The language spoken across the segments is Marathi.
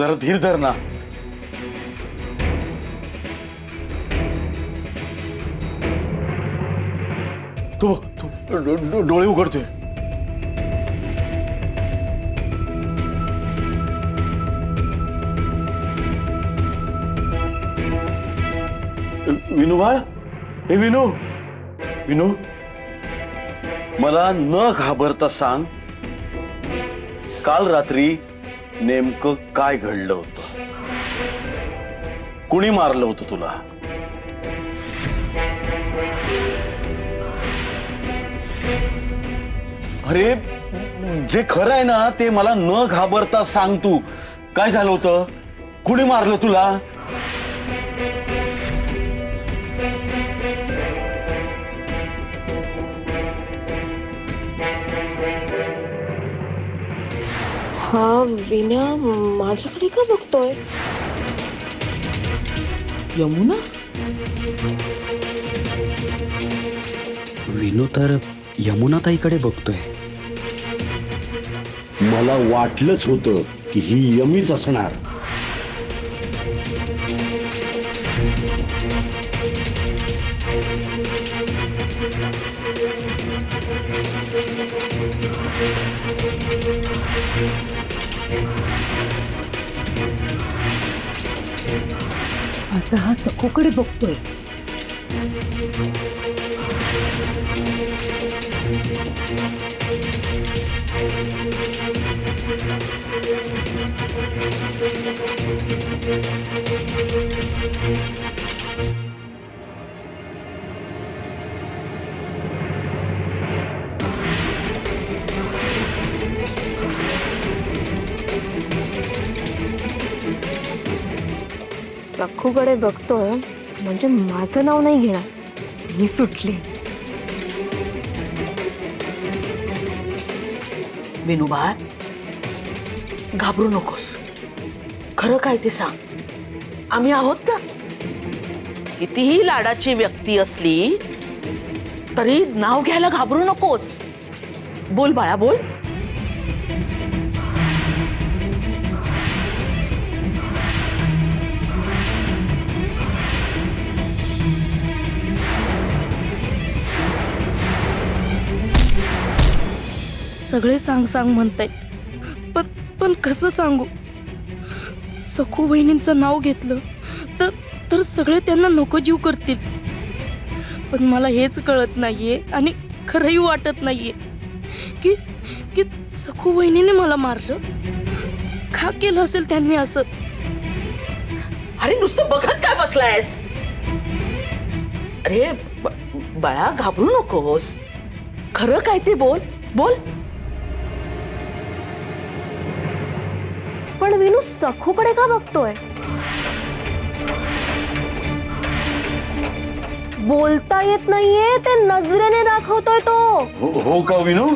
जरा धीर धर ना. तो डोळे उघडतोय. विनू बाळ, हे विनू, विनू मला न घाबरता सांग, काल रात्री नेमकं काय घडलं होतं? कुणी मारलं होतं तुला? अरे जे खरं आहे ना ते मला न घाबरता सांग. तू काय झालं होतं? कुणी मारलं तुला? हा विना माझ्याकडे का बघतोय? यमुना? विनू तर यमुनाताईकडे बघतोय. मला वाटलंच होतं की ही यमीच असणार. आता हा सखूकडे बघतोय. सखूकडे बघतोय म्हणजे माझं नाव नाही घेणार. मी सुटले. विनू बाळ, घाबरू नकोस. खरं काय ते सांग. आम्ही आहोत ना. कितीही लाडाची व्यक्ती असली तरी नाव घ्यायला घाबरू नकोस. बोल बाळा, बोल. सगळे सांग सांग म्हणतायत, पण पण कसं सांगू? सखू बहिणींचं नाव घेतलं तर सगळे त्यांना नको जीव करतील. पण मला हेच कळत नाहीये आणि खरंही वाटत नाहीये की की सखू बहिणीने मला मारलं. का केलं असेल त्यांनी असं? अरे नुसतं बघत काय बसलायस? अरे बाळा, घाबरू नकोस. खरं काय ते बोल, बोल. पण विनू सखूकडे का बघतोय? बोलता येत नाहीये ते नजरेने दाखवतोय तो. हो का विनू?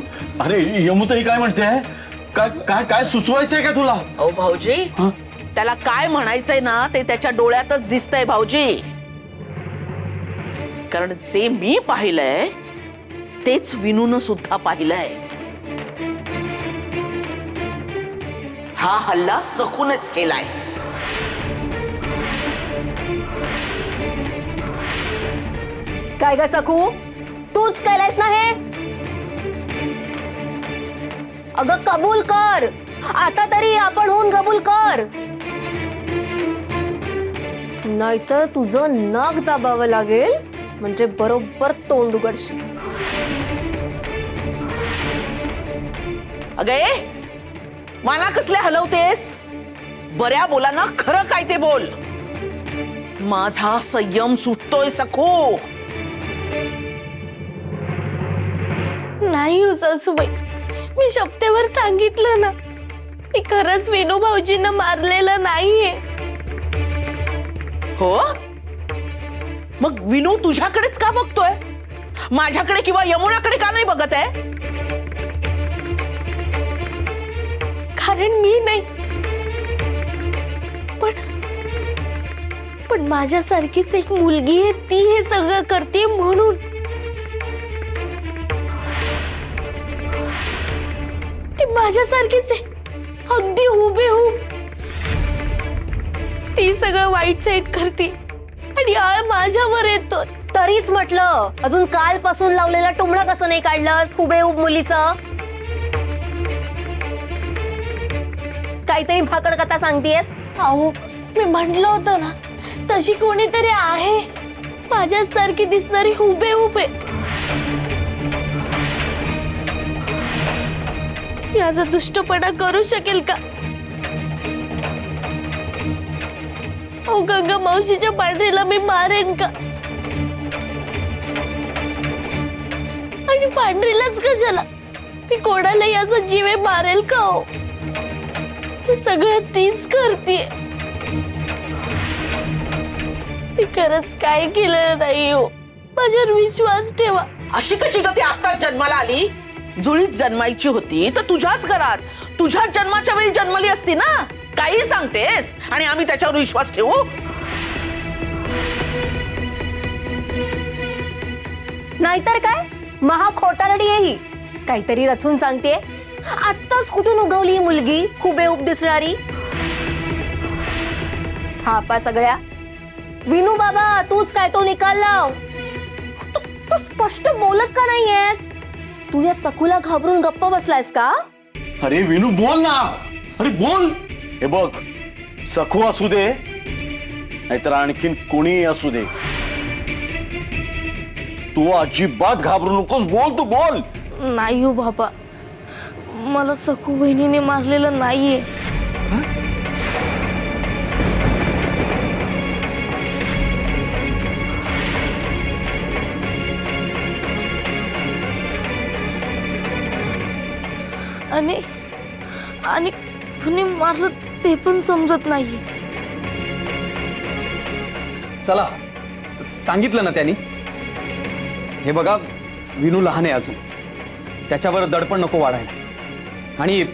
अरे यमुताई काय म्हणते? काय काय काय सुचवायचंय का तुला? अहो भाऊजी, त्याला काय म्हणायचंय ना ते त्याच्या डोळ्यातच दिसतंय भाऊजी. कारण जे मी पाहिलंय तेच विनून सुद्धा पाहिलंय. हा हल्ला सखूनच केलाय. काय ग सखू, तूच केलंयस ना हे? अगं कबूल कर आता तरी. आपण होऊन कबूल कर, नाहीतर तुझं नाक दाबावं लागेल. म्हणजे बरोबर तोंड उघडशील. अगे, मला कसले हलवतेस? बऱ्या बोलांना खरं काय ते बोल. माझा संयम सुटतोय सखू. नाही हो सासूबाई, मी शपथेवर सांगितलं ना, मी खरंच विनू भाऊजींना मारलेलं नाहीये. हो? मग विनू तुझ्याकडेच का बघतोय? माझ्याकडे किंवा यमुनाकडे का नाही बघत आहे? कारण मी नाही, पण माझ्यासारखीच एक मुलगी आहे, ती हे सगळं करते म्हणून. ती माझ्यासारखीच आहे, अगदी हुबेहूब. ती सगळं वाईट साईट करते आणि आळ माझ्यावर येतो. तरीच म्हटलं, अजून कालपासून लावलेला टुमणा कसं नाही काढलंस हुबेहूब मुलीचं? काहीतरी भाकड कथा सांगतेस. अहो, मी म्हटलं होतं ना, तशी कोणीतरी आहे माझ्यासारखी दिसणारी हुबेहूब आहे. याचा दुष्टपणा करू शकेल का? अहो, गंगा मावशीच्या पांढरीला मी मारेन का? आणि पांढरीलाच कशाला? मी कोणाला याचा जीवे मारेल का? हो, हे सगळं तीच करतीये. मी खरंच काय केलं नाही. हो, माझ्यावर विश्वास ठेवा. अशी कशी ग ती आत्ताच जन्माला आली? जुळीत जन्मायची होती तर तुझ्याच घरात तुझ्याच जन्माच्या वेळी जन्मली असती ना. काही सांगतेस आणि आम्ही त्याच्यावर विश्वास ठेवू? नाहीतर काय, महा खोटारडी आहे ही. काहीतरी रचून सांगते. आत्ताच कुठून उगवली ही मुलगी हुबेहूब दिसणारी? थापा सगळ्या. विनू बाबा, तूच काय तो निकाल लाव. तू स्पष्ट बोलत का नाहीयेस? तू या सखूला घाबरून गप्प बसलायस का? अरे विनू बोल ना. अरे बोल. हे बघ, सखू असू दे नाहीतर आणखीन कोणी असू दे, तू अजिबात घाबरू नकोस. बोल, तू बोल. नाही हो बाबा, मला सखू बहिणीने मारलेलं नाहीये. आणि आणि कुणी मारलं ते पण समजत नाहीये. चला, सांगितलं ना त्यांनी. हे बघा, विनू लहान आहे अजून, त्याच्यावर दडपण नको वाढायला आणि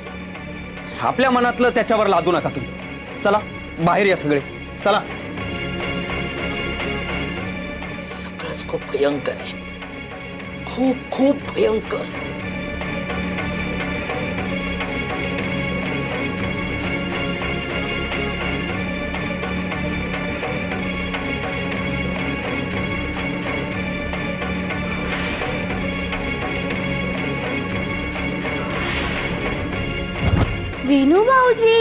आपल्या मनातलं त्याच्यावर लादू नका तुम्ही. चला बाहेर या सगळे, चला. सगळंच खूप भयंकर आहे, खूप खूप भयंकर. विनू भाऊजी,